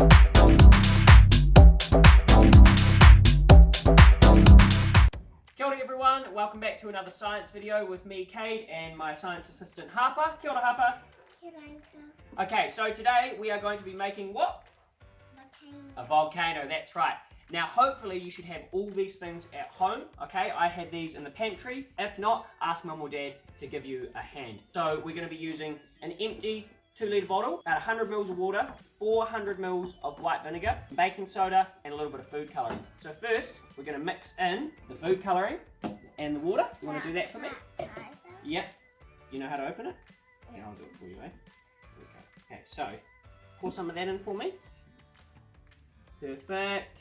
Kia ora everyone, welcome back to another science video with me, Kade, and my science assistant, Harper. Kia ora, Harper. Kia ora. Okay, so today we are going to be making what? A volcano, that's right. Now, hopefully you should have all these things at home, okay? I had these in the pantry. If not, ask Mum or Dad to give you a hand. So we're going to be using an empty 2-litre bottle, about 100 mils of water, 400 mils of white vinegar, baking soda, and a little bit of food colouring. So first, we're going to mix in the food colouring and the water. You want to do that for me? Yep. Do you know how to open it? Yeah, I'll do it for you, eh? Okay, so pour some of that in for me. Perfect.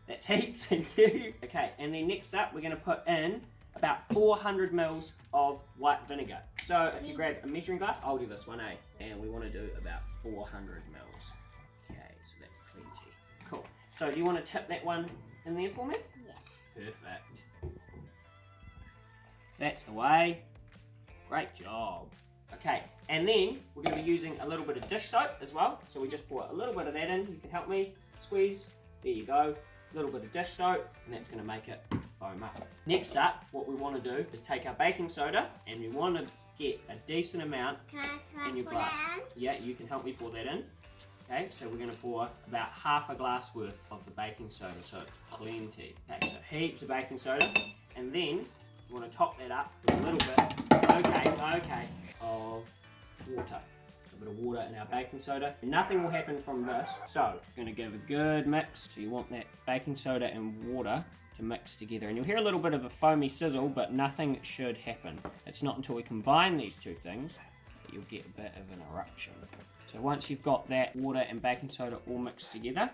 That's heaps, thank you. Okay, and then next up, we're going to put in about 400 mils of white vinegar. So if you grab a measuring glass, I'll do this one, eh? And we want to do about 400 mils. Okay, so that's plenty. Cool. So do you want to tip that one in there for me? Yeah. Perfect. That's the way. Great job. Okay, and then we're going to be using a little bit of dish soap as well. So we just pour a little bit of that in. You can help me squeeze. There you go. A little bit of dish soap, and that's going to make it foam up. Next up, what we want to do is take our baking soda, and we want to get a decent amount in your glass. Yeah, you can help me pour that in. Okay, so we're going to pour about half a glass worth of the baking soda, so it's plenty. Okay, so heaps of baking soda, and then we want to top that up with a little bit, okay, of water. A bit of water in our baking soda. Nothing will happen from this, so we're going to give a good mix. So you want that baking soda and water to mix together, and you'll hear a little bit of a foamy sizzle, but nothing should happen. It's not until we combine these two things that you'll get a bit of an eruption. So once you've got that water and baking soda all mixed together,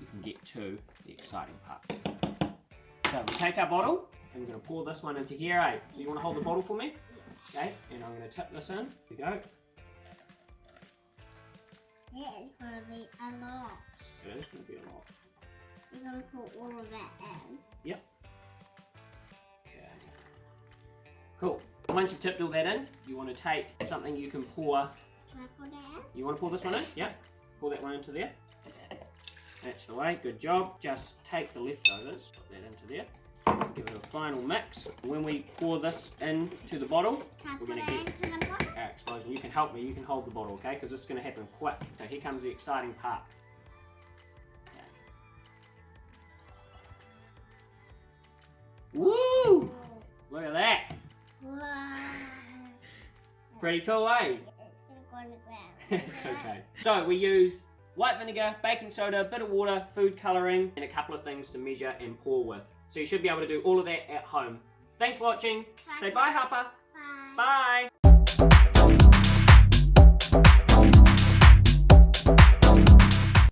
you can get to the exciting part. So we'll take our bottle and we're going to pour this one into here, eh? So you want to hold the bottle for me? Okay, and I'm going to tip this in. Here we go. It's going to be a lot. It is going to be a lot. You're going to put all of that in. Yep. Okay. Cool. Once you've tipped all that in, you want to take something you can pour. Can I pour that in? You want to pour this one in? Yep. Pour that one into there. That's the way. Good job. Just take the leftovers, put that into there. Give it a final mix. When we pour this into the bottle, we're going to get our explosion. You can help me. You can hold the bottle, okay? Because this is going to happen quick. So here comes the exciting part. Okay. Woo! Look at that. Wow. Pretty cool, eh? It's going to go on the ground. It's okay. So we used white vinegar, baking soda, a bit of water, food colouring, and a couple of things to measure and pour with. So you should be able to do all of that at home. Thanks for watching. Say bye, Harper. Bye. Bye.